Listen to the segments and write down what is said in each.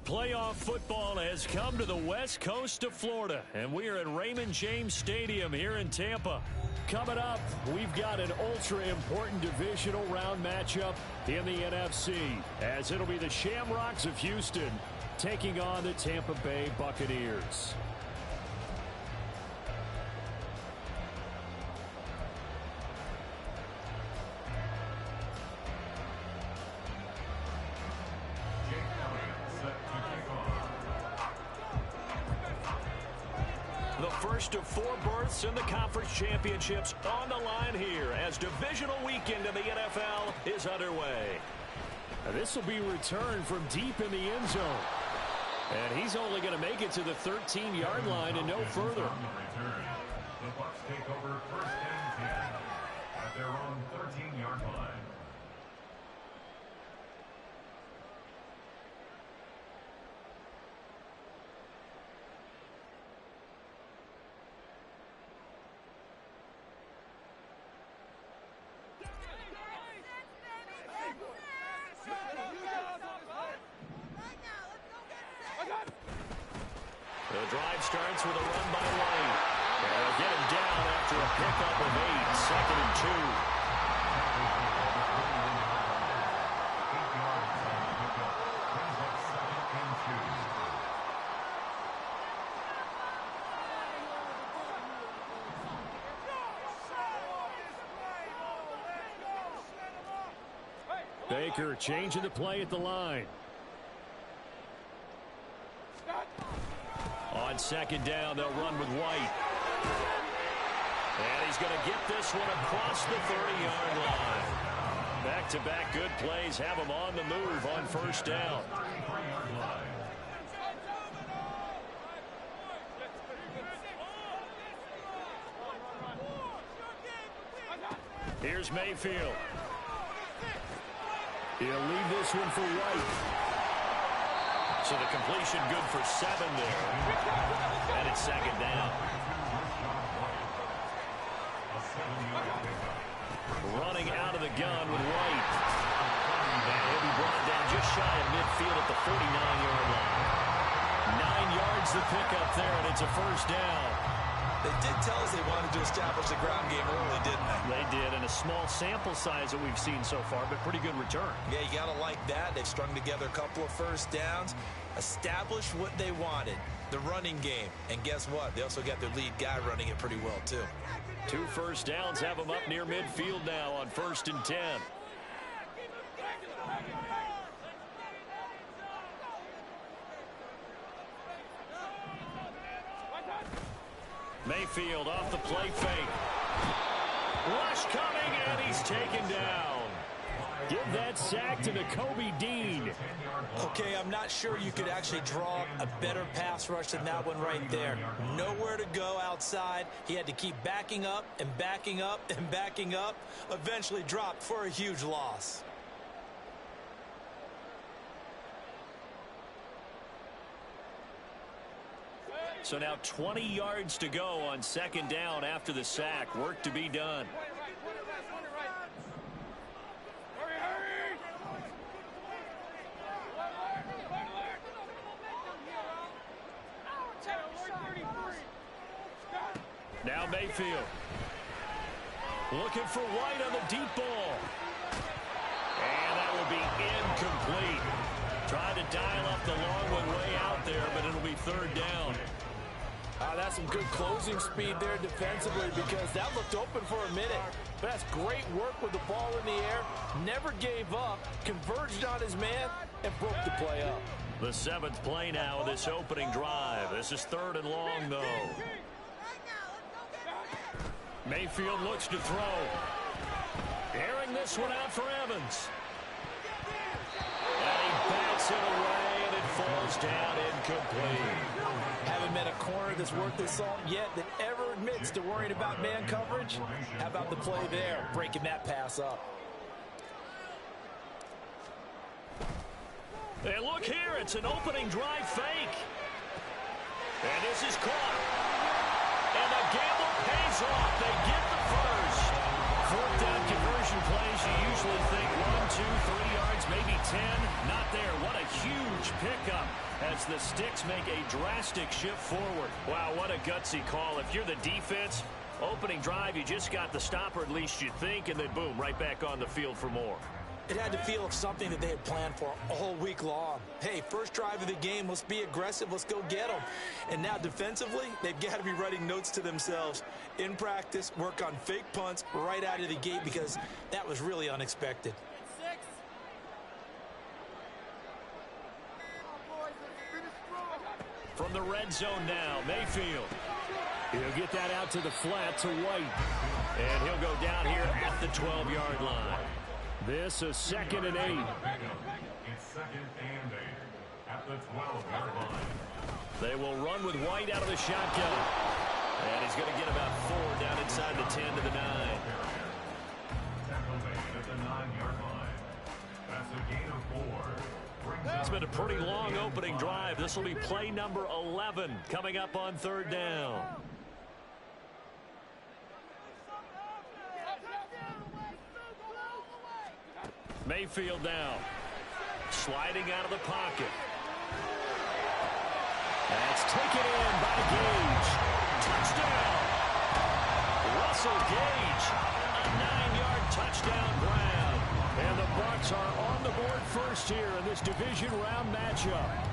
Playoff football has come to the west coast of Florida, and we are at Raymond James Stadium here in Tampa. Coming up, we've got an ultra-important divisional round matchup in the NFC, as it'll be the Shamrocks of Houston taking on the Tampa Bay Buccaneers. The first of 4 berths in the conference championships on the line here as divisional weekend in the NFL is underway. This will be returned from deep in the end zone. And he's only going to make it to the 13-yard line and no further. The Bucs take over first and 10 at their own 13-yard line. The drive starts with a run by White. And they'll get him down after a pickup of 8, second and 2. Baker changing the play at the line. On second down, they'll run with White. And he's going to get this one across the 30-yard line. Back-to-back good plays have him on the move on first down. Here's Mayfield. He'll leave this one for White. So the completion good for 7 there. And it's second down. Running out of the gun with White. And he'll be brought down just shy of midfield at the 49-yard line. 9 yards the pickup there, and it's a first down. They did tell us they wanted to establish the ground game early, didn't they? They did, and a small sample size that we've seen so far, but pretty good return. Yeah, you got to like that. They've strung together a couple of first downs, established what they wanted, the running game. And guess what? They also got their lead guy running it pretty well, too. 2 first downs have them up near midfield now on first and 10. Mayfield off the play fake. Rush coming, and he's taken down. Give that sack to Kobe Dean. Okay, I'm not sure you could actually draw a better pass rush than that one right there. Nowhere to go outside. He had to keep backing up and backing up and backing up. Eventually dropped for a huge loss. So now 20 yards to go on second down after the sack. Work to be done. Now Mayfield. Looking for White on the deep ball. And that will be incomplete. Trying to dial up the long one way out there, but it'll be third down. That's some good closing speed there defensively, because that looked open for a minute. But that's great work with the ball in the air. Never gave up, converged on his man, and broke the play up. The 7th play now of this opening drive. This is third and long, though. Mayfield looks to throw. Airing this one out for Evans. And he backs it away, and it falls down incomplete. Haven't met a corner that's worth his salt yet that ever admits to worrying about man coverage. How about the play there, breaking that pass up? And look here, it's an opening drive fake. And this is caught. And the gamble pays off. They get the first. 4th down conversion plays, you usually think 1, 2, 3 yards, maybe 10. Not there. What a huge pickup as the sticks make a drastic shift forward. Wow, what a gutsy call. If you're the defense, opening drive, you just got the stop, or at least you think, and then boom, right back on the field for more. It had to feel like something that they had planned for all week long. Hey, first drive of the game, let's be aggressive, let's go get them. And now defensively, they've got to be writing notes to themselves. In practice, work on fake punts right out of the gate, because that was really unexpected. From the red zone now, Mayfield. He'll get that out to the flat to White. And he'll go down here at the 12-yard line. This is 2nd and 8. It's 2nd and 8 at the 12-yard line. They will run with White out of the shotgun. And he's going to get about 4 down inside the 10 to the 9. Tackle made at the 9-yard line. That's a gain of 4. It's been a pretty long opening drive. This will be play number 11 coming up on 3rd down. Mayfield now. Sliding out of the pocket. That's taken in by Gage. Touchdown! Russell Gage. A 9-yard touchdown grab. And the Bucs are on the board first here in this division round matchup.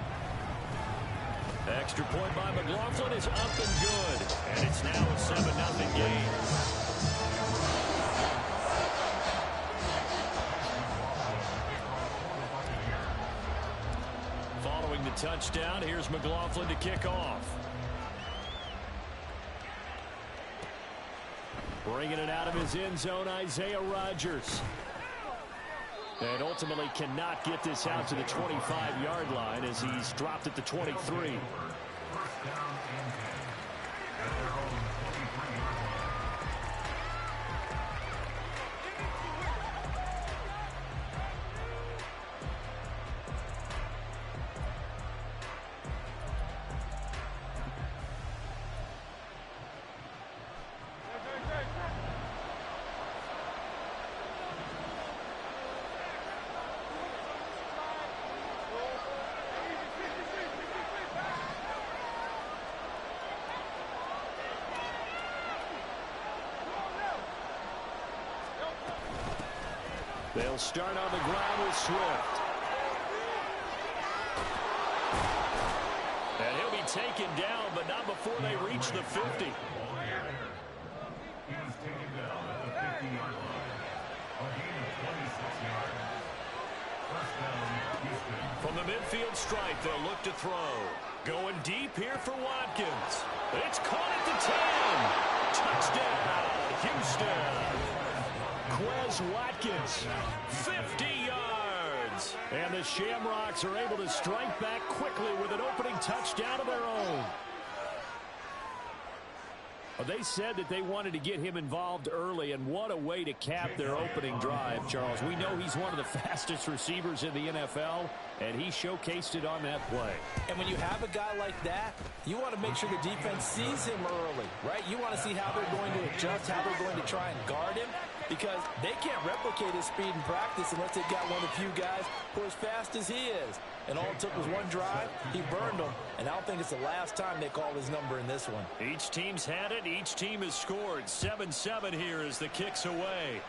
Extra point by McLaughlin is up and good. And it's now a 7-0 game. Following the touchdown, here's McLaughlin to kick off. Bringing it out of his end zone, Isaiah Rodgers. And ultimately cannot get this out to the 25-yard line as he's dropped at the 23. First down and 10 at their own 23-yard line. They'll start on the ground with Swift. And he'll be taken down, but not before they reach the 50. He was taken down at the 50-yard line. A gain of 26 yards. First down, Houston. From the midfield stripe, they'll look to throw. Going deep here for Watkins. It's caught at the 10. Touchdown, Houston. Quez Watkins, 50 yards. And the Shamrocks are able to strike back quickly with an opening touchdown of their own. Well, they said that they wanted to get him involved early, and what a way to cap their opening drive, Charles. We know he's one of the fastest receivers in the NFL, and he showcased it on that play. And when you have a guy like that, you want to make sure the defense sees him early, right? You want to see how they're going to adjust, how they're going to try and guard him, because they can't replicate his speed in practice unless they've got one of the few guys who are as fast as he is. And all it took was one drive. He burned them. And I don't think it's the last time they call his number in this one. Each team's had it. Each team has scored. 7-7 here as the kick's away.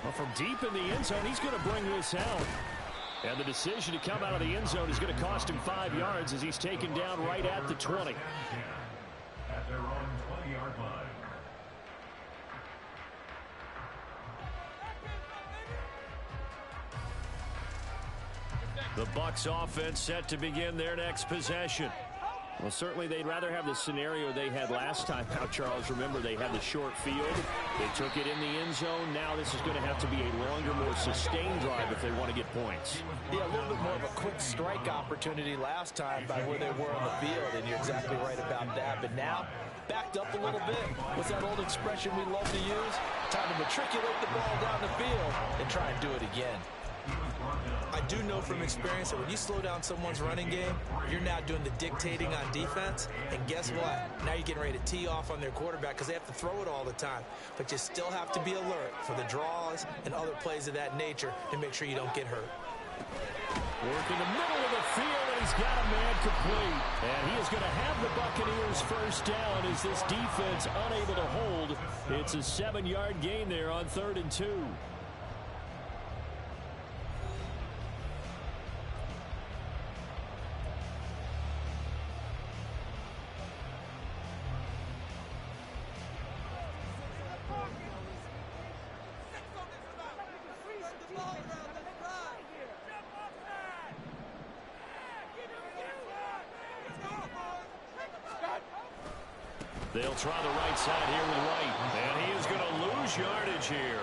Well, from deep in the end zone, he's going to bring this out. And the decision to come out of the end zone is going to cost him 5 yards as he's taken down right at the 20. At their own 20-yard line. The Bucs offense set to begin their next possession. Well, certainly they'd rather have the scenario they had last time out, Charles. Remember, they had the short field. They took it in the end zone. Now this is going to have to be a longer, more sustained drive if they want to get points. Yeah, a little bit more of a quick strike opportunity last time by where they were on the field, and you're exactly right about that. But now, backed up a little bit. What's that old expression we love to use? Time to matriculate the ball down the field and try and do it again. I do know from experience that when you slow down someone's running game, you're now doing the dictating on defense. And guess what? Now you're getting ready to tee off on their quarterback because they have to throw it all the time. But you still have to be alert for the draws and other plays of that nature to make sure you don't get hurt. Working the middle of the field, and he's got a man complete. And he is going to have the Buccaneers first down as this defense unable to hold. It's a 7-yard gain there on 3rd and 2. They'll try the right side here with White. And he is going to lose yardage here.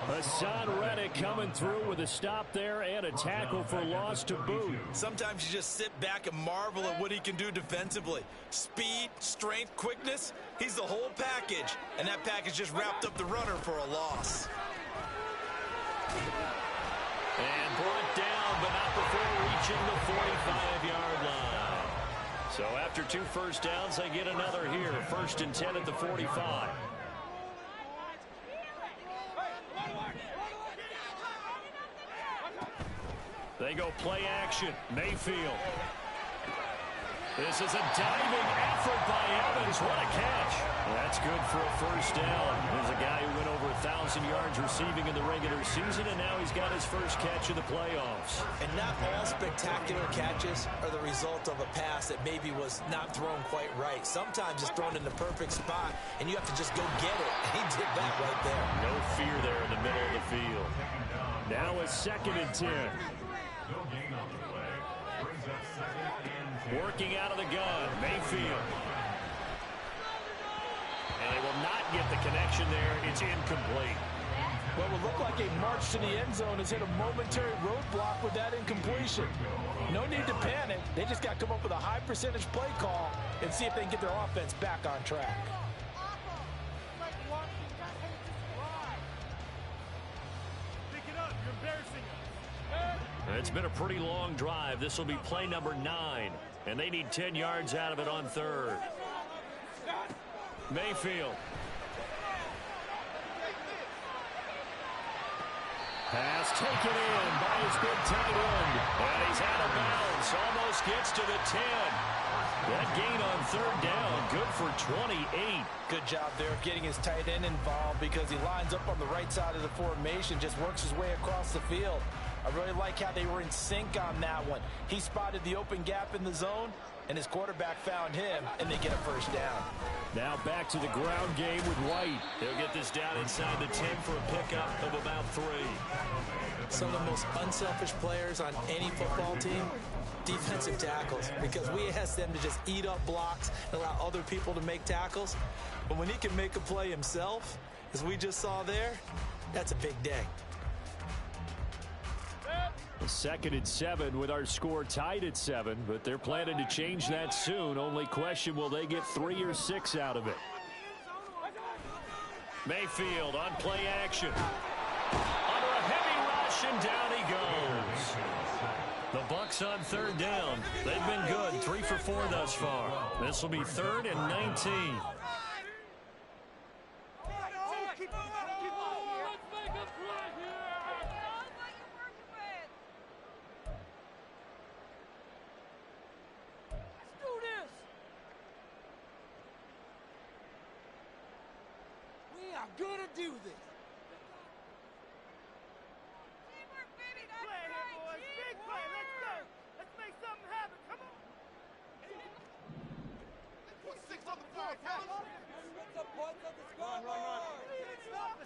Hassan Reddick coming through with a stop there and a tackle for loss to boot. Sometimes you just sit back and marvel at what he can do defensively. Speed, strength, quickness. He's the whole package. And that package just wrapped up the runner for a loss. And brought down, but not before reaching the 45-yard line. So after 2 first downs, they get another here. 1st and 10 at the 45. They go play action. Mayfield. This is a diving effort by Evans. What a catch. That's good for a first down. There's a guy who went over 1,000 yards receiving in the regular season, and now he's got his first catch of the playoffs. And not all spectacular catches are the result of a pass that maybe was not thrown quite right. Sometimes it's thrown in the perfect spot, and you have to just go get it. And he did that right there. No fear there in the middle of the field. Now a 2nd and 10. Working out of the gun, Mayfield. And they will not get the connection there. It's incomplete. What would look like a march to the end zone has hit a momentary roadblock with that incompletion. No need to panic. They just got to come up with a high percentage play call and see if they can get their offense back on track. It's been a pretty long drive. This will be play number 9. And they need 10 yards out of it on 3rd. Mayfield. Pass taken in by his big tight end. And he's out of bounds. Almost gets to the 10. That gain on 3rd down. Good for 28. Good job there of getting his tight end involved because he lines up on the right side of the formation, just works his way across the field. I really like how they were in sync on that one. He spotted the open gap in the zone, and his quarterback found him, and they get a first down. Now back to the ground game with White. He'll get this down inside the 10 for a pickup of about 3. Some of the most unselfish players on any football team, defensive tackles, because we ask them to just eat up blocks and allow other people to make tackles. But when he can make a play himself, as we just saw there, that's a big day. The 2nd and 7 with our score tied at 7, but they're planning to change that soon. Only question, will they get 3 or 6 out of it? Mayfield on play action. Under a heavy rush, and down he goes. The Bucs on 3rd down. They've been good, 3 for 4 thus far. This will be 3rd and 19. Gonna do this. Teamwork, baby. That's play right. Here, boys. Big play. Let's go. Let's make something happen. Come on. Put 6 on the floor, fellas. Put some points on the scoreboard.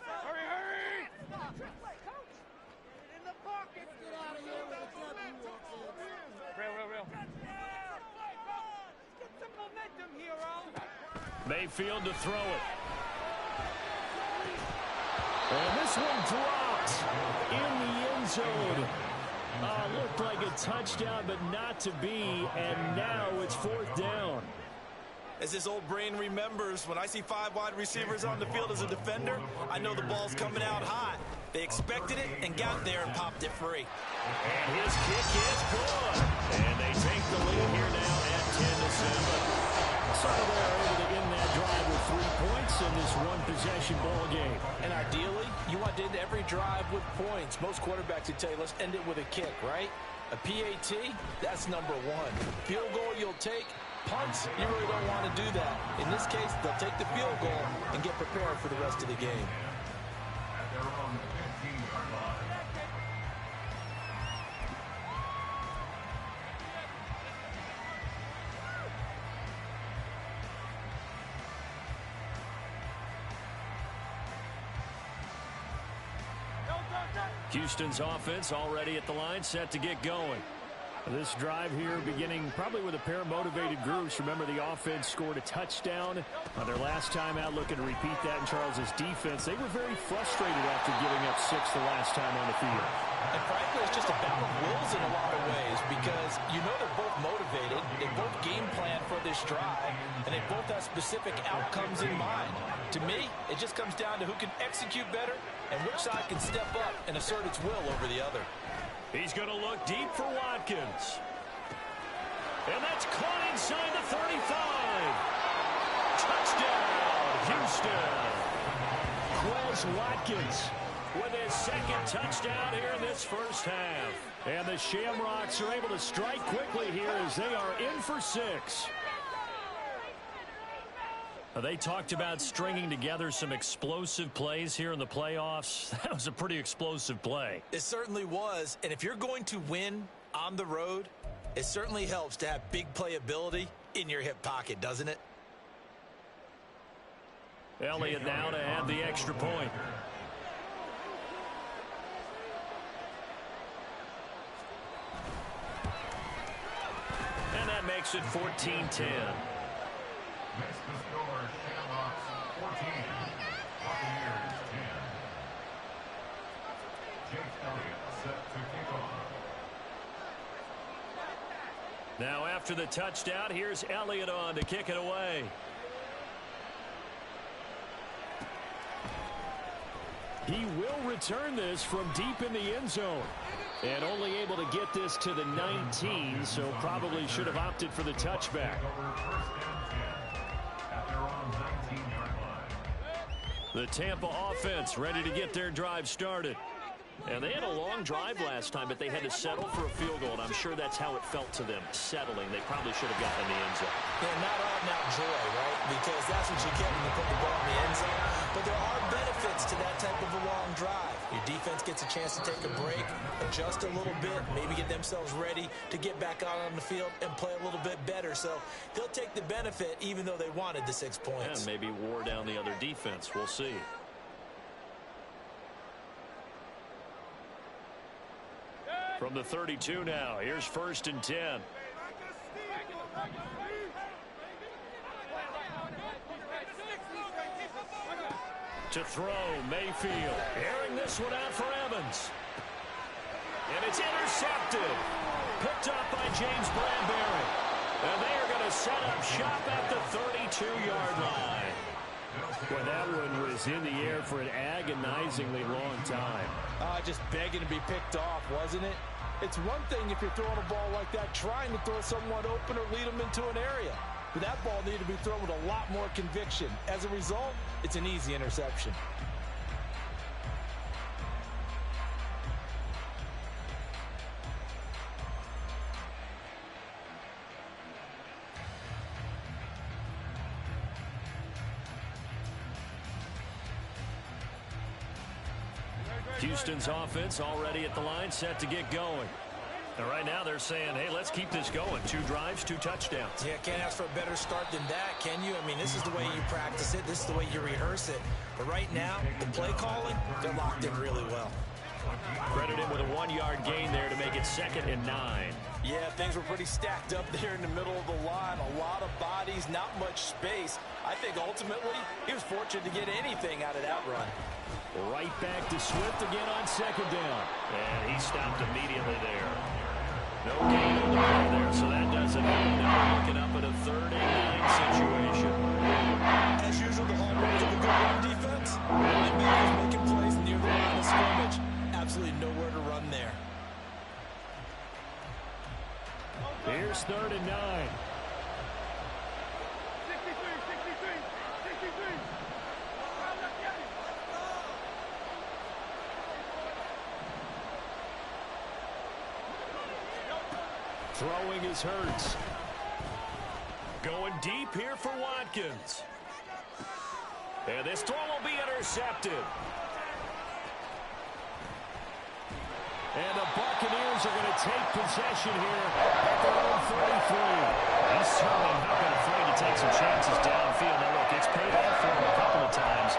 Hurry, hurry. Stop. Trick play, coach. Get it in the pocket. Let's get out of here with a W. Real. Let's get some momentum, hero. Mayfield to throw it. And this one dropped in the end zone. Looked like a touchdown, but not to be. And now it's 4th down. As this old brain remembers, when I see 5 wide receivers on the field as a defender, I know the ball's coming out hot. They expected it and got there and popped it free. And his kick is good. And they take the lead here now at 10-7. So they're able to end that drive with 3 points in this one-possession ball game. And ideally, you want to end every drive with points. Most quarterbacks would tell you, let's end it with a kick, right? A PAT, that's number one. Field goal you'll take. Punts, you really don't want to do that. In this case, they'll take the field goal and get prepared for the rest of the game. At their own 15-yard line. Houston's offense already at the line, set to get going. This drive here beginning probably with a pair of motivated groups. Remember, the offense scored a touchdown on their last time out, looking to repeat that in Charles's defense. They were very frustrated after giving up 6 the last time on the field. And frankly, it's just a battle of wills in a lot of ways because you know they're both motivated. They both game plan for this drive, and they both have specific outcomes in mind. To me, it just comes down to who can execute better and which side can step up and assert its will over the other. He's going to look deep for Watkins. And that's caught inside the 35. Touchdown, Houston. Quez Watkins with his second touchdown here in this first half. And the Shamrocks are able to strike quickly here as they are in for 6. They talked about stringing together some explosive plays here in the playoffs. That was a pretty explosive play. It certainly was. And if you're going to win on the road, it certainly helps to have big playability in your hip pocket, doesn't it? Elliott now to add the extra point. And that makes it 14-10. Makes the score Shamrocks 14, Buccaneers 10. Jake Elliott set to kick off. Now after the touchdown, here's Elliott on to kick it away. He will return this from deep in the end zone. And only able to get this to the 19, so probably should have opted for the touchback. The Tampa offense ready to get their drive started. And they had a long drive last time, but they had to settle for a field goal, and I'm sure that's how it felt to them, settling. They probably should have gotten in the end zone. Yeah, not all now joy, right? Because that's what you get when you put the ball in the end zone. But there are benefits to that type of a long drive. Your defense gets a chance to take a break, adjust a little bit, maybe get themselves ready to get back out on the field and play a little bit better. So they'll take the benefit even though they wanted the 6 points. And maybe wore down the other defense. We'll see. From the 32 now, here's 1st and 10. To throw, Mayfield. Airing this one out for Evans. And it's intercepted. Picked up by James Bradbury. And they are going to set up shop at the 32-yard line. Well, that one was in the air for an agonizingly long time. Just begging to be picked off, wasn't it? It's one thing if you're throwing a ball like that, trying to throw someone open or lead them into an area. But that ball needed to be thrown with a lot more conviction. As a result, it's an easy interception. Houston's offense already at the line, set to get going. And right now they're saying, hey, let's keep this going. 2 drives, 2 touchdowns. Yeah, can't ask for a better start than that, can you? I mean, this is the way you practice it. This is the way you rehearse it. But right now, the play calling, they're locked in really well. Credited with a 1-yard gain there to make it 2nd and 9. Yeah, things were pretty stacked up there in the middle of the line. A lot of bodies, not much space. I think ultimately he was fortunate to get anything out of that run. Right back to Swift again on 2nd down. And he stopped immediately there. No gain on the play there, so that does it. Now looking up at a 3rd and 9 situation. As usual, the hallmarks of a good run defense. Linebackers making plays near the line of scrimmage. Absolutely nowhere to run there. Here's 3rd and 9. throwing is Hurts. Going deep here for Watkins. And this throw will be intercepted. And the Buccaneers are going to take possession here at their own 33. He's certainly not been afraid to take some chances downfield. Now, look, it's paid off for him a couple of times.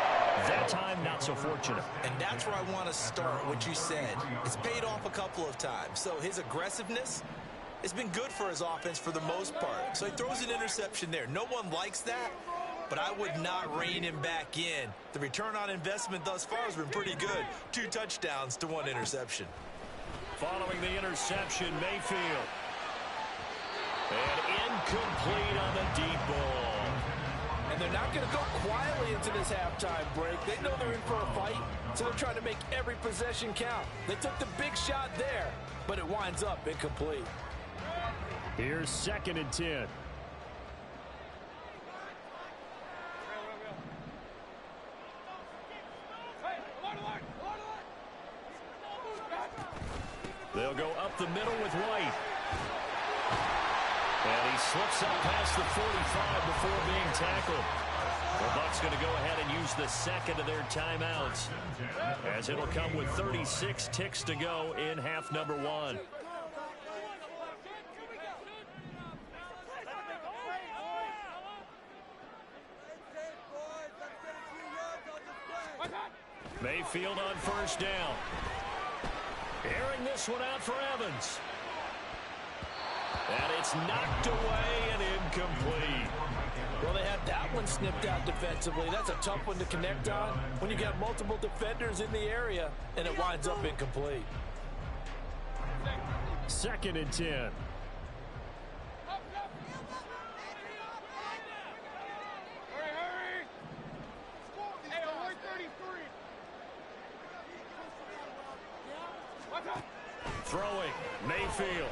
That time, not so fortunate. And that's where I want to start, what you said. It's paid off a couple of times. So his aggressiveness has been good for his offense for the most part. So he throws an interception there. No one likes that, but I would not rein him back in. The return on investment thus far has been pretty good. 2 touchdowns to 1 interception. Following the interception, Mayfield. And incomplete on the deep ball. And they're not going to go quietly into this halftime break. They know they're in for a fight, so they're trying to make every possession count. They took the big shot there, but it winds up incomplete. Here's 2nd and 10. They'll go up the middle with White. And he slips up past the 45 before being tackled. The Bucs going to go ahead and use the second of their timeouts, as it'll come with 36 ticks to go in half number 1. Mayfield on 1st down. Airing this one out for Evans. And it's knocked away and incomplete. Well, they had that one snipped out defensively. That's a tough one to connect on when you got multiple defenders in the area, and it winds up incomplete. 2nd and 10. Throwing, Mayfield.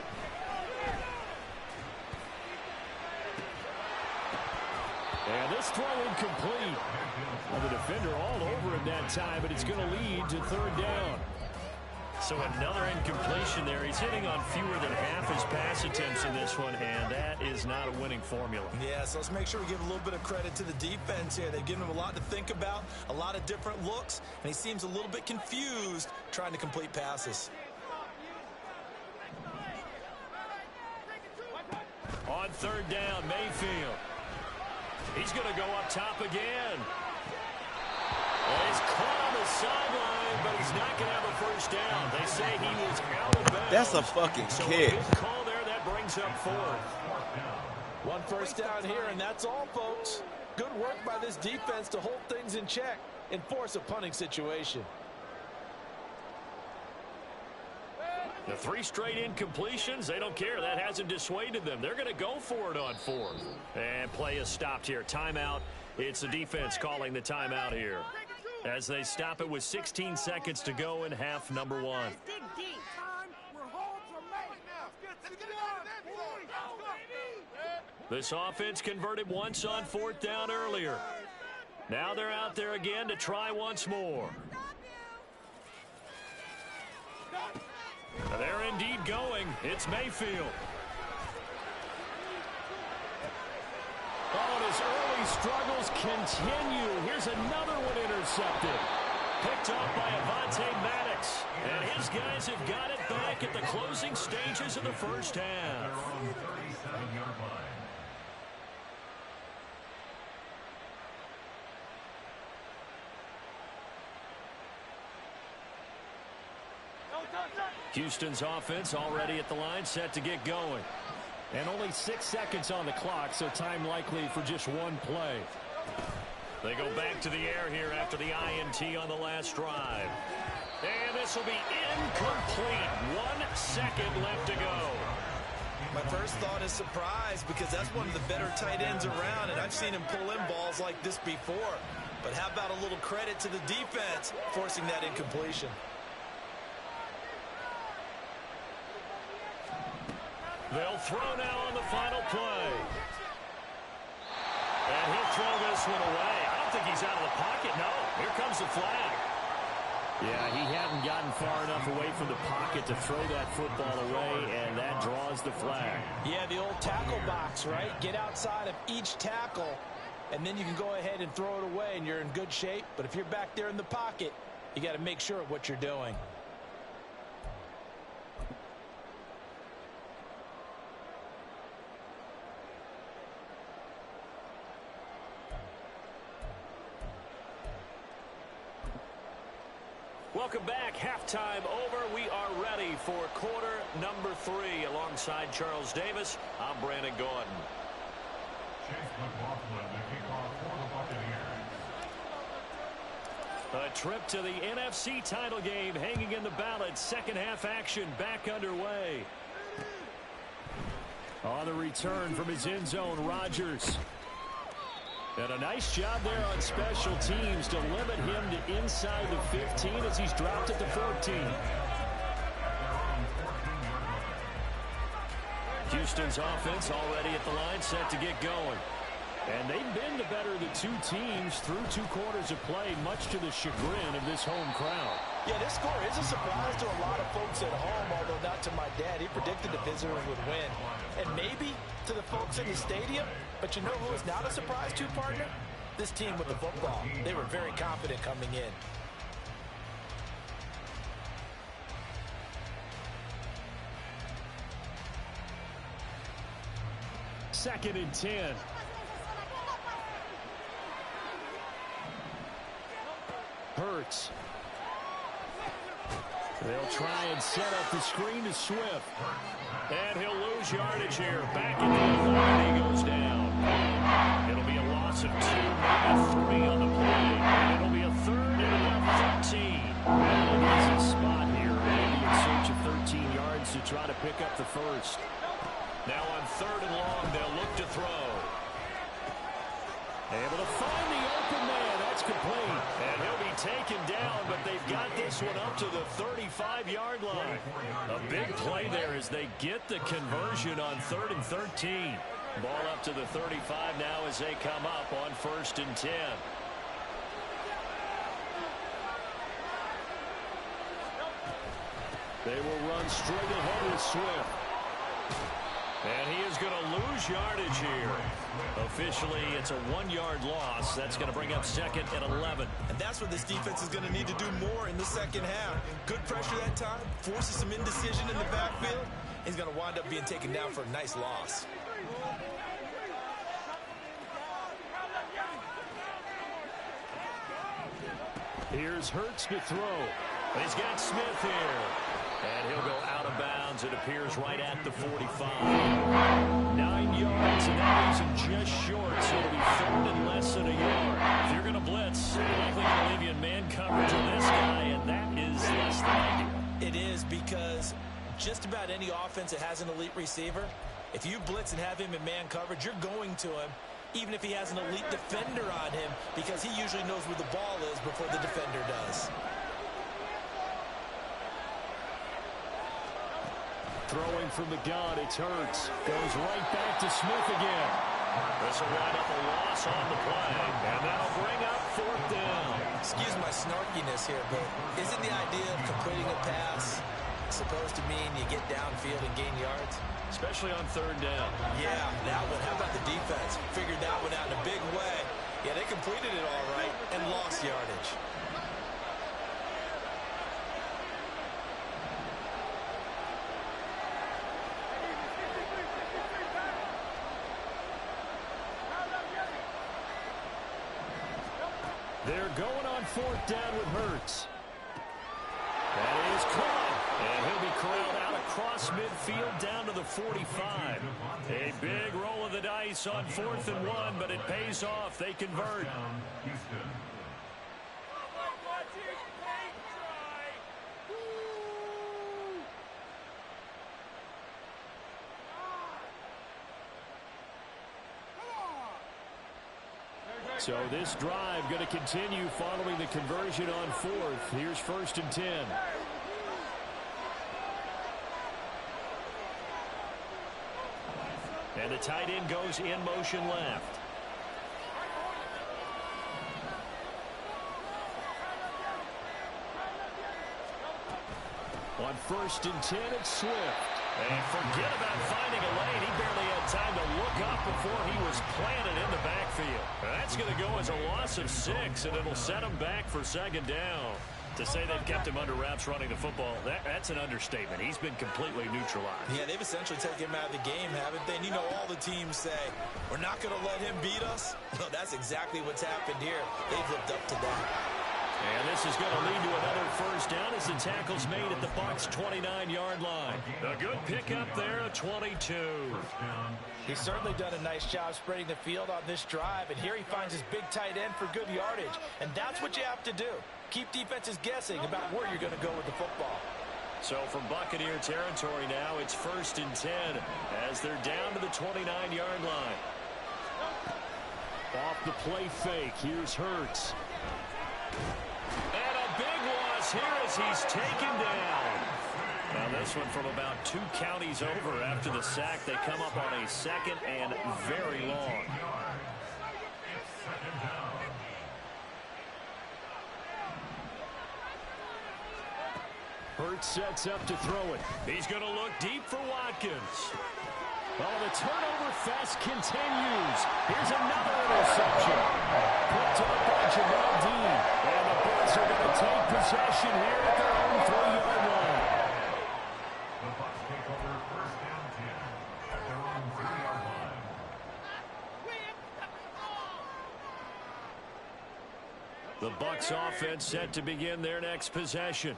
And this throw incomplete. Well, the defender all over him that time, but it's going to lead to 3rd down. So another incompletion there. He's hitting on fewer than half his pass attempts in this one, and that is not a winning formula. Yeah, so let's make sure we give a little bit of credit to the defense here. They've given him a lot to think about, a lot of different looks, and he seems a little bit confused trying to complete passes. On 3rd down, Mayfield. He's going to go up top again. Well, he's caught on the sideline, but he's not going to have a 1st down. They say he was out of bounds. That's a fucking kick. So a good call there. That brings up 4th. 1 1st down here, and that's all, folks. Good work by this defense to hold things in check and force a punting situation. The 3 straight incompletions, they don't care. That hasn't dissuaded them. They're going to go for it on 4th. And play is stopped here. Timeout. It's the defense calling the timeout here, as they stop it with 16 seconds to go in half number 1. This offense converted once on 4th down earlier. Now they're out there again to try once more. They're indeed going. It's Mayfield. Oh, and his early struggles continue. Here's another one intercepted. Picked off by Avonte Maddox. And his guys have got it back at the closing stages of the 1st half. Houston's offense already at the line, set to get going. And only 6 seconds on the clock, so time likely for just 1 play. They go back to the air here after the INT on the last drive. And this will be incomplete. 1 second left to go. My first thought is surprise, because that's one of the better tight ends around, and I've seen him pull in balls like this before. But how about a little credit to the defense forcing that incompletion? They'll throw now on the final play. And he'll throw this one away. I don't think he's out of the pocket. No, here comes the flag. Yeah, he hadn't gotten far enough away from the pocket to throw that football away, and that draws the flag. Yeah, the old tackle box, right? Get outside of each tackle, and then you can go ahead and throw it away, and you're in good shape. But if you're back there in the pocket, you got to make sure of what you're doing. Welcome back. Halftime over. We are ready for quarter number 3. Alongside Charles Davis, I'm Brandon Gordon. Chase McLaughlin, the kickoff for the Buccaneers. A trip to the NFC title game hanging in the balance. Second half action back underway. On the return from his end zone, Rodgers. And a nice job there on special teams to limit him to inside the 15 as he's dropped at the 14. Houston's offense already at the line, set to get going. And they've been the better of the two teams through 2 quarters of play, much to the chagrin of this home crowd. Yeah, this score is a surprise to a lot of folks at home, although not to my dad. He predicted the visitors would win. And maybe to the folks in the stadium, but you know who is not a surprise to, partner? This team with the football. They were very confident coming in. Second and 10. Hurts. They'll try and set up the screen to Swift. And he'll lose yardage here. Back at the 11, he goes down. It'll be a loss of 2, maybe 3 on the play. And it'll be a 3rd and about 13. An easy spot here. Maybe in search of 13 yards to try to pick up the first. Now on 3rd and long, they'll look to throw. Able to find the open man. That's complete. And he'll be taken down, but they've got this one up to the 35-yard line. A big play there as they get the conversion on 3rd and 13. Ball up to the 35 now as they come up on 1st and 10. They will run straight ahead with Swift. And he is going to lose yardage here. Officially, it's a 1-yard loss. That's going to bring up 2nd and 11. And that's what this defense is going to need to do more in the second half. Good pressure that time, forces some indecision in the backfield. He's going to wind up being taken down for a nice loss. Here's Hurts to throw. He's got Smith here. And he'll go out of bounds. It appears right at the 45. 9 yards, and that leaves him just short, so it'll be 3rd and less than a yard. If you're going to blitz, you're likely going to leave you in man coverage on this guy, and that is less than ideal. It is, because just about any offense that has an elite receiver, if you blitz and have him in man coverage, you're going to him, even if he has an elite defender on him, because he usually knows where the ball is before the defender does. Throwing from the gun, it's Hurts. Goes right back to Smith again. This will wind up a loss on the play, and that'll bring up 4th down. Excuse my snarkiness here, but isn't the idea of completing a pass supposed to mean you get downfield and gain yards? Especially on 3rd down. Yeah, that one. How about the defense? Figured that one out in a big way. Yeah, they completed it all right and lost yardage. They're going on 4th down with Hurts. That is caught. And he'll be corralled out across midfield down to the 45. A big roll of the dice on 4th and 1, but it pays off. They convert. Houston. So this drive going to continue following the conversion on 4th. Here's 1st and 10. And the tight end goes in motion left. On 1st and 10, it's Swift. And forget about finding a lane. He barely had time to look up before he was planted in the backfield. That's going to go as a loss of 6, and it'll set him back for 2nd down. To say they've kept him under wraps running the football, that's an understatement. He's been completely neutralized. Yeah, they've essentially taken him out of the game, haven't they? And you know all the teams say, we're not going to let him beat us. Well, that's exactly what's happened here. They've lived up to that. And this is going to lead to another 1st down as the tackle's made at the Bucs' 29-yard line. A good pickup there, a 22. He's certainly done a nice job spreading the field on this drive, and here he finds his big tight end for good yardage. And that's what you have to do. Keep defenses guessing about where you're going to go with the football. So from Buccaneer territory now, it's 1st and 10 as they're down to the 29-yard line. Off the play fake, here's Hurts. And a big loss here as he's taken down. Now this one from about 2 counties over after the sack. They come up on a 2nd and very long. Hurts sets up to throw it. He's going to look deep for Watkins. Oh, the turnover fest continues. Here's another interception. Picked up by Jamal Dean. And the Bucs are going to take possession here at their own 3-yard line. The Bucs take over 1st down 10 at their own 3-yard line. The Bucs offense set to begin their next possession.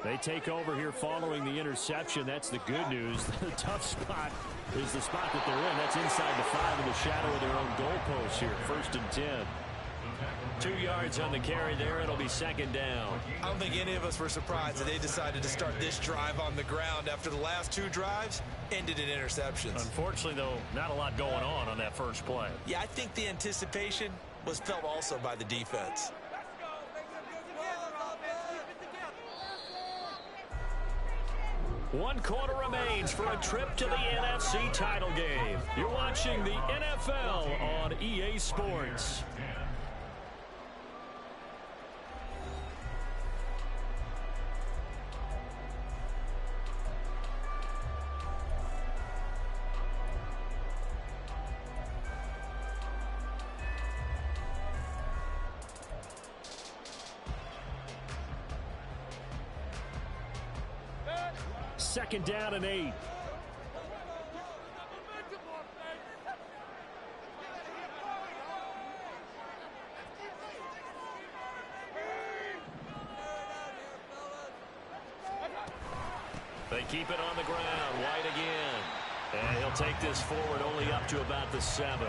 They take over here following the interception. That's the good news. The tough spot is the spot that they're in. That's inside the 5 in the shadow of their own goalpost here. 1st and 10. 2 yards on the carry there. It'll be 2nd down. I don't think any of us were surprised that they decided to start this drive on the ground after the last 2 drives ended in interceptions. Unfortunately, though, not a lot going on that first play. Yeah, I think the anticipation was felt also by the defense. 1 quarter remains for a trip to the NFC title game. You're watching the NFL on EA Sports. Second down and 8. They keep it on the ground. White again. And he'll take this forward only up to about the 7.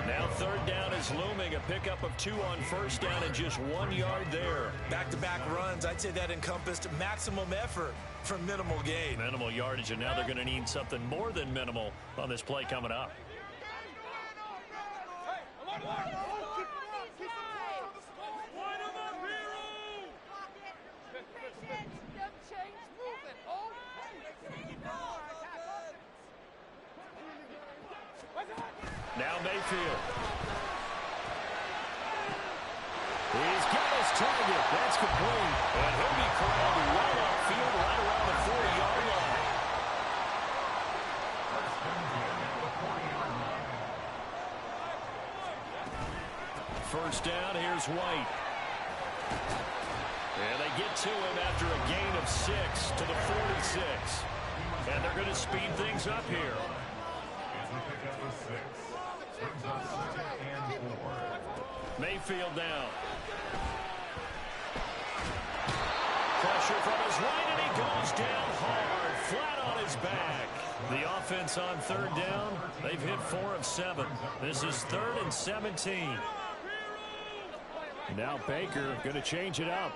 Now 3rd down is looming. A pickup of 2 on 1st down and just 1 yard there. Back-to-back runs, I'd say that encompassed maximum effort for minimal gain. Minimal yardage, and now they're going to need something more than minimal on this play coming up. Now Mayfield. He's got his target. That's complete. And he'll be corralled right upfield, right around the 40-yard line. First down, here's White. And they get to him after a gain of 6 to the 46. And they're going to speed things up here. Mayfield down. Pressure from his right, and he goes down hard, flat on his back. The offense on 3rd down, they've hit 4 of 7. This is 3rd and 17. Now Baker going to change it up.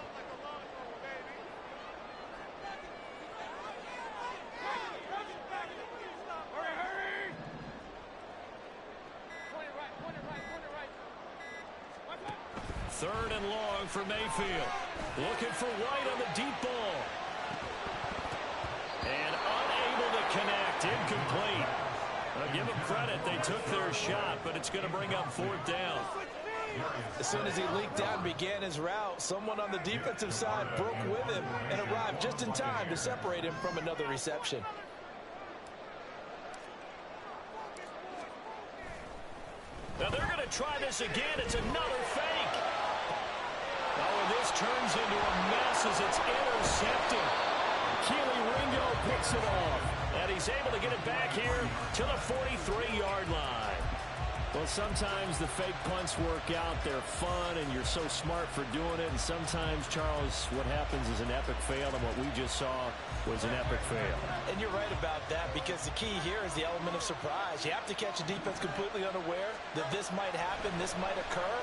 Third and long for Mayfield. Looking for White on the deep ball. And unable to connect. Incomplete. I'll give them credit. They took their shot, but it's going to bring up 4th down. As soon as he leaked out and began his route, someone on the defensive side broke with him and arrived just in time to separate him from another reception. Now they're going to try this again. It's another fake. Oh, and this turns into a mess as it's intercepted. Keely Ringo picks it off. And he's able to get it back here to the 43-yard line. Well, sometimes the fake punts work out. They're fun, and you're so smart for doing it. And sometimes, Charles, what happens is an epic fail, and what we just saw was an epic fail. And you're right about that, because the key here is the element of surprise. You have to catch a defense completely unaware that this might happen, this might occur.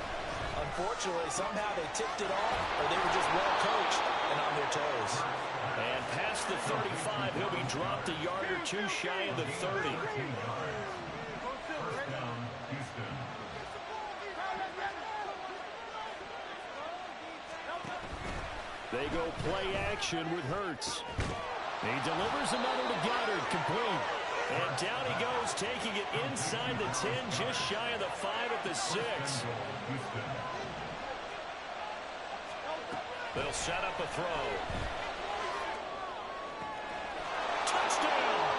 Unfortunately, somehow they tipped it off, or they were just well coached and on their toes. And past the 35, he'll be dropped a yard or two shy of the 30. They go play action with Hurts. He delivers another to Goddard, complete. And down he goes, taking it inside the 10, just shy of the 5 at the 6. They'll set up a throw. Touchdown!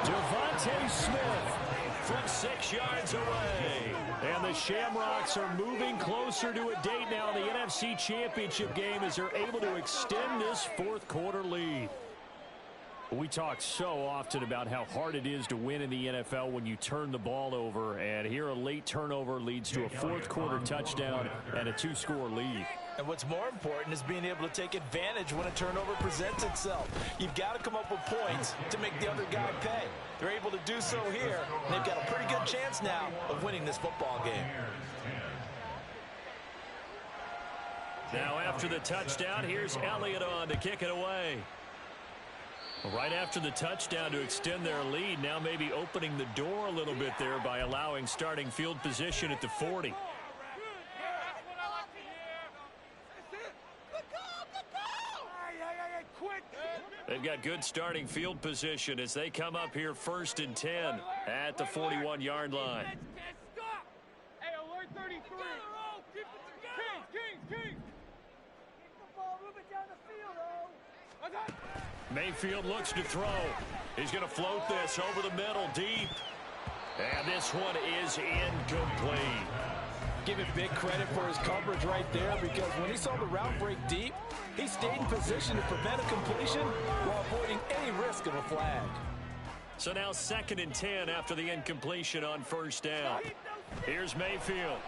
Devontae Smith from 6 yards away. And the Shamrocks are moving closer to a date now in the NFC Championship game as they're able to extend this fourth quarter lead. We talk so often about how hard it is to win in the NFL when you turn the ball over, and here a late turnover leads to a fourth quarter touchdown and a 2-score lead. And what's more important is being able to take advantage when a turnover presents itself. You've got to come up with points to make the other guy pay. They're able to do so here, and they've got a pretty good chance now of winning this football game. Now after the touchdown, here's Elliott on to kick it away. Right after the touchdown to extend their lead, now maybe opening the door a little bit there by allowing starting field position at the 40. They've got good starting field position as they come up here 1st and 10 at the 41-yard line. Hey, alert 33. Kings. Keep the ball moving down the field, Mayfield looks to throw. He's going to float this over the middle deep. And this one is incomplete. Give him big credit for his coverage right there, because when he saw the route break deep, he stayed in position to prevent a completion while avoiding any risk of a flag. So now 2nd and 10 after the incompletion on 1st down. Here's Mayfield.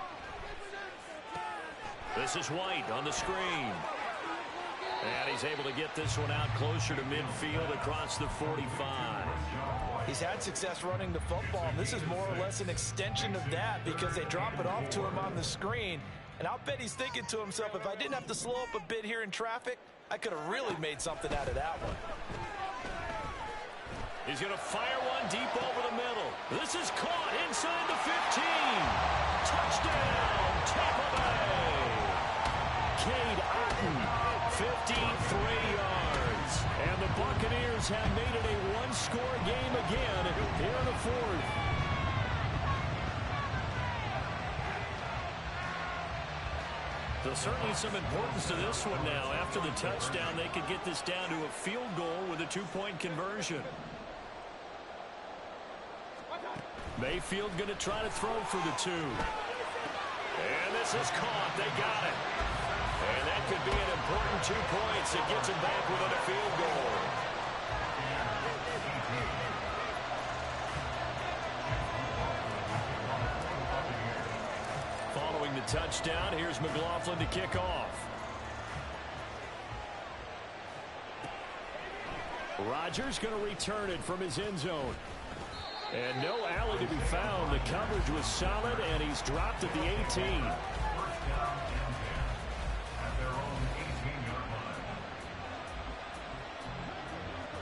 This is White on the screen. And he's able to get this one out closer to midfield across the 45. He's had success running the football, and this is more or less an extension of that, because they drop it off to him on the screen. And I'll bet he's thinking to himself, if I didn't have to slow up a bit here in traffic, I could have really made something out of that one. He's going to fire one deep over the middle. This is caught inside the 15. Touchdown, Tampa Bay. Cade Otton, 53 yards. And the Buccaneers have made it a one-score game again here in the 4th. There's certainly some importance to this one now. After the touchdown, they could get this down to a field goal with a 2-point conversion. Mayfield going to try to throw for the 2. And this is caught. They got it. And that could be an important 2 points. It gets him back within a field goal. Following the touchdown, here's McLaughlin to kick off. Rodgers going to return it from his end zone. And no alley to be found. The coverage was solid, and he's dropped at the 18.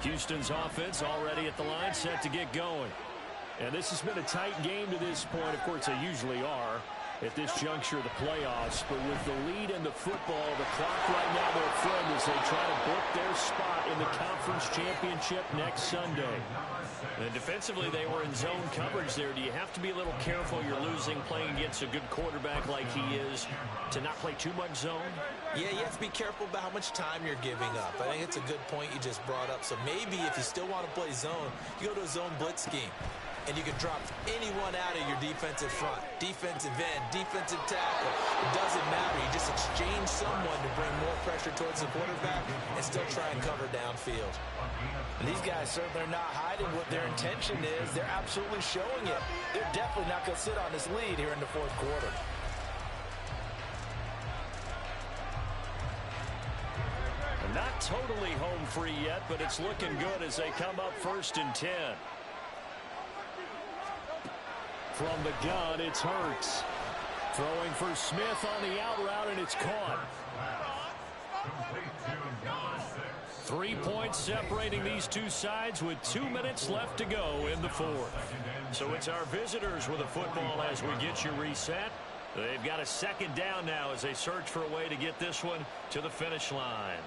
Houston's offense already at the line, set to get going. And this has been a tight game to this point. Of course, they usually are. at this juncture of the playoffs. But with the lead in the football, the clock right now, their friend, as they try to book their spot in the conference championship next Sunday. And defensively, they were in zone coverage there. Do you have to be a little careful? You're losing playing against a good quarterback like he is to not play too much zone? Yeah, you have to be careful about how much time you're giving up. I think it's a good point you just brought up. So maybe if you still want to play zone, you go to a zone blitz scheme. And you can drop anyone out of your defensive front. Defensive end, defensive tackle. It doesn't matter. You just exchange someone to bring more pressure towards the quarterback and still try and cover downfield. And these guys certainly are not hiding what their intention is. They're absolutely showing it. They're definitely not going to sit on this lead here in the fourth quarter. Not totally home free yet, but it's looking good as they come up 1st and 10. From the gun, it's Hurts. Throwing for Smith on the out route, and it's caught. 3 points separating these two sides with 2 minutes left to go in the fourth. So it's our visitors with the football as we get you reset. They've got a 2nd down now as they search for a way to get this one to the finish line.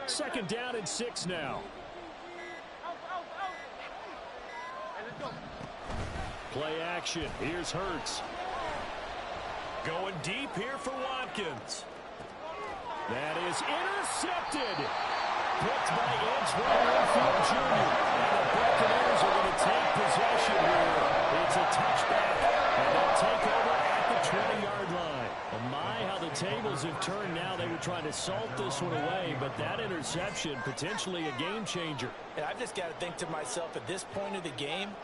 Second down and 6 now. Play action. Here's Hurts. Going deep here for Watkins. That is intercepted. Picked by Antoine Winfield Jr. And the Buccaneers are going to take possession here. It's a touchback, and they'll take over at the 20-yard line. Oh my, how the tables have turned now. They were trying to salt this one away, but that interception, potentially a game changer. And I've just got to think to myself, at this point of the game,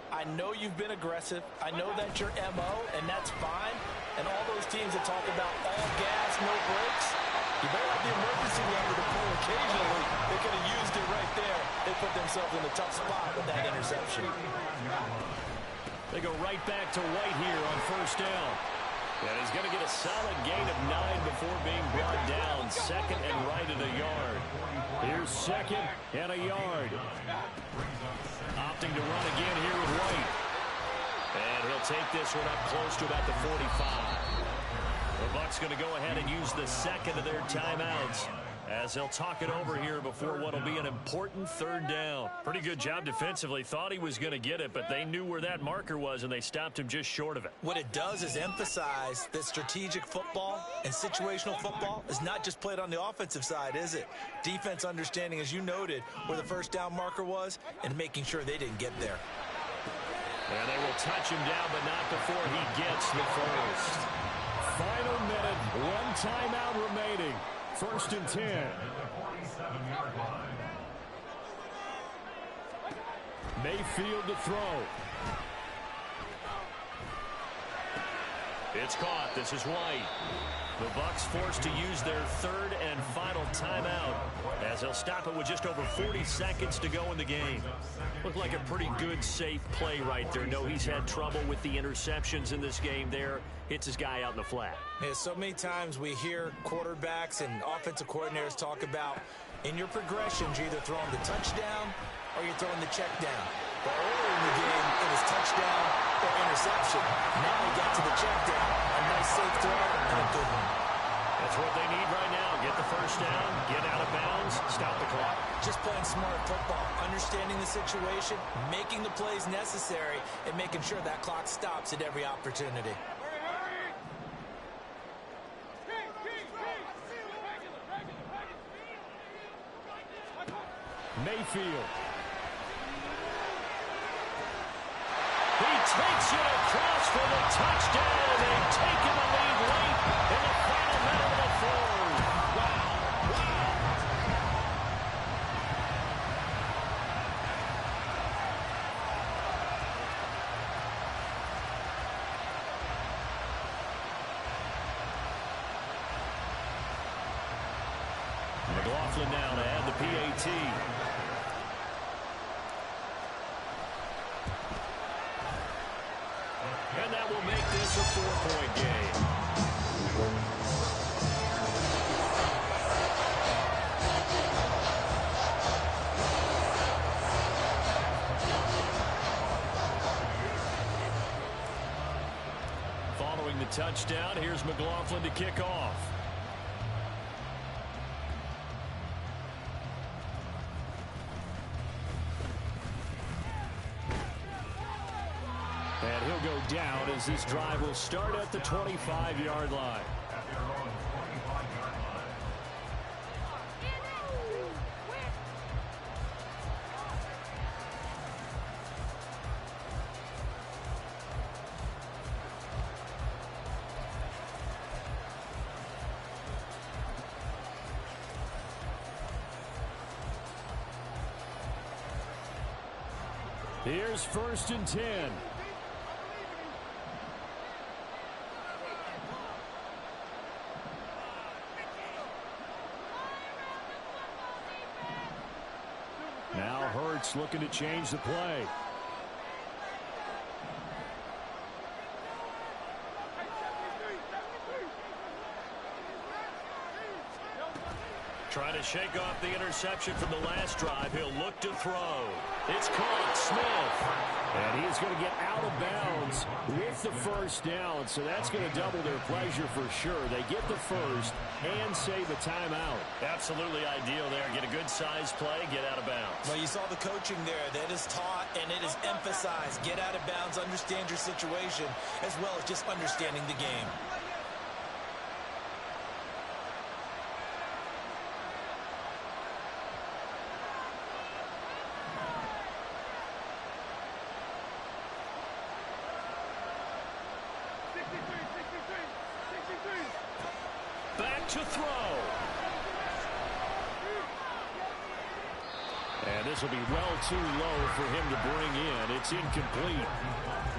I know you've been aggressive. I know that's your MO, and that's fine. And all those teams that talk about all gas, no brakes, you better have the emergency lever to pull occasionally. They could have used it right there. They put themselves in a tough spot with that interception. They go right back to White here on 1st down. And he's going to get a solid gain of 9 before being brought down. 2nd and right at a yard. Here's 2nd and a yard. Opting to run again here with White. And he'll take this one up close to about the 45. The Bucs going to go ahead and use the 2nd of their timeouts as they'll talk it over here before what will be an important 3rd down. Pretty good job defensively. Thought he was going to get it, but they knew where that marker was, and they stopped him just short of it. What it does is emphasize that strategic football and situational football is not just played on the offensive side, is it? Defense understanding, as you noted, where the 1st down marker was and making sure they didn't get there. And they will touch him down, but not before he gets the first. Final minute, 1 timeout remaining. 1st and 10. Mayfield to throw. It's caught. This is White. The Bucs forced to use their 3rd and final timeout as they'll stop it with just over 40 seconds to go in the game. Looked like a pretty good, safe play right there. No, he's had trouble with the interceptions in this game there. Hits his guy out in the flat. Yeah, so many times we hear quarterbacks and offensive coordinators talk about in your progressions, you're either throwing the touchdown or you're throwing the check down. But earlier in the game, it was touchdown or interception. Now we got to the check down. A nice safe throw and a good one. That's what they need right now. Get the 1st down, get out of bounds, stop the clock. Just playing smart football, understanding the situation, making the plays necessary, and making sure that clock stops at every opportunity. Mayfield. He takes it across for the touchdown. They've taken the lead late in the final minute of the 4th. Wow. Ggtg. And that will make this a 4-point game. Following the touchdown, here's McLaughlin to kick off. And he'll go down as this drive will start at the 25-yard line. At their own 25-yard line. Here's 1st and 10. Now Hurts looking to change the play. Trying to shake off the interception from the last drive. He'll look to throw. It's caught. Smith. And he's going to get out of bounds with the 1st down. So that's going to double their pleasure for sure. They get the 1st and save a timeout. Absolutely ideal there. Get a good size play, get out of bounds. Well, you saw the coaching there. That is taught and it is emphasized. Get out of bounds, understand your situation, as well as just understanding the game. Back to throw. And this will be well too low for him to bring in. It's incomplete.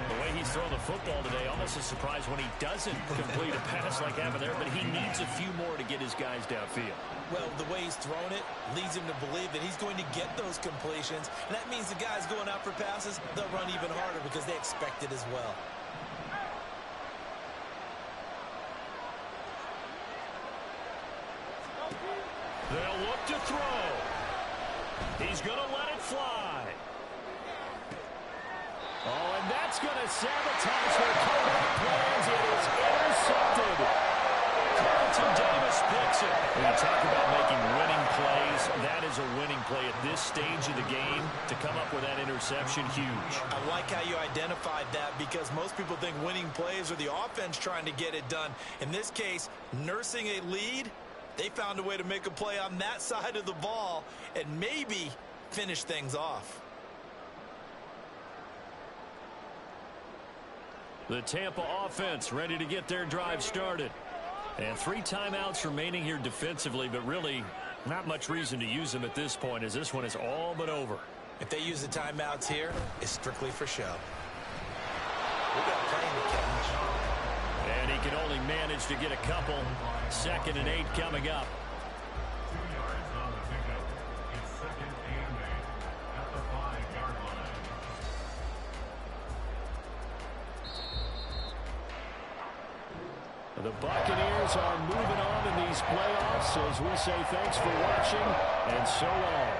The way he's thrown the football today, almost a surprise when he doesn't complete a pass like happened there, but he needs a few more to get his guys downfield. Well, the way he's thrown it leads him to believe that he's going to get those completions. And that means the guys going out for passes, they'll run even harder because they expect it as well. They'll look to throw. He's going to let it fly. Oh, and that's going to sabotage their comeback plans. It is intercepted. Carlton Davis picks it. When you talk about making winning plays, that is a winning play at this stage of the game. To come up with that interception, huge. I like how you identified that because most people think winning plays are the offense trying to get it done. In this case, nursing a lead, they found a way to make a play on that side of the ball and maybe finish things off. The Tampa offense ready to get their drive started. And 3 timeouts remaining here defensively, but really not much reason to use them at this point as this one is all but over. If they use the timeouts here, it's strictly for show. We got plenty to catch. And he can only manage to get a couple. 2nd and 8 coming up. 2 yards on the pickup. It's 2nd and 8 at the 5-yard line. The Buccaneers are moving on in these playoffs as we say thanks for watching and so long.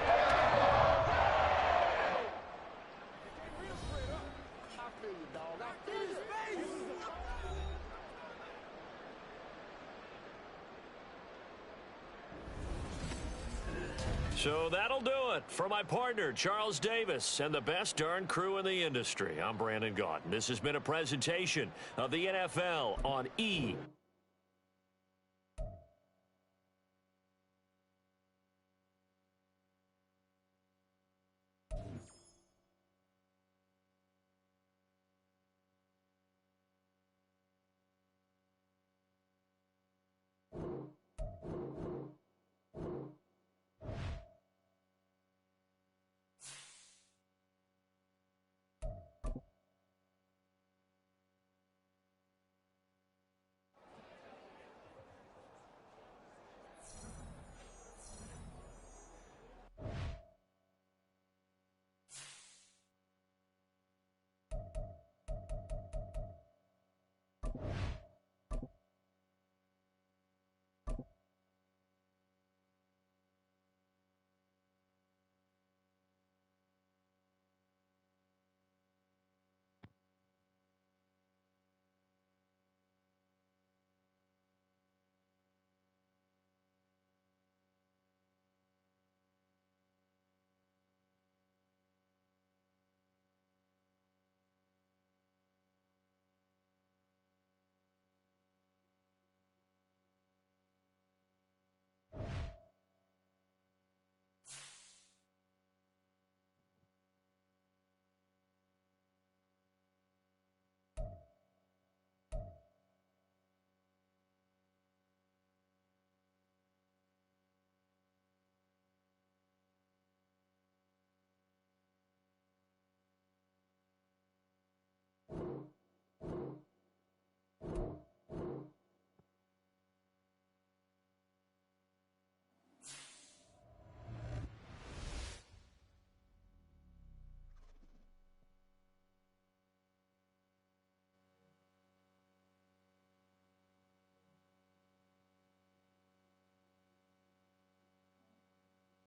So that'll do it for my partner, Charles Davis, and the best darn crew in the industry. I'm Brandon Gaudin. This has been a presentation of the NFL on E!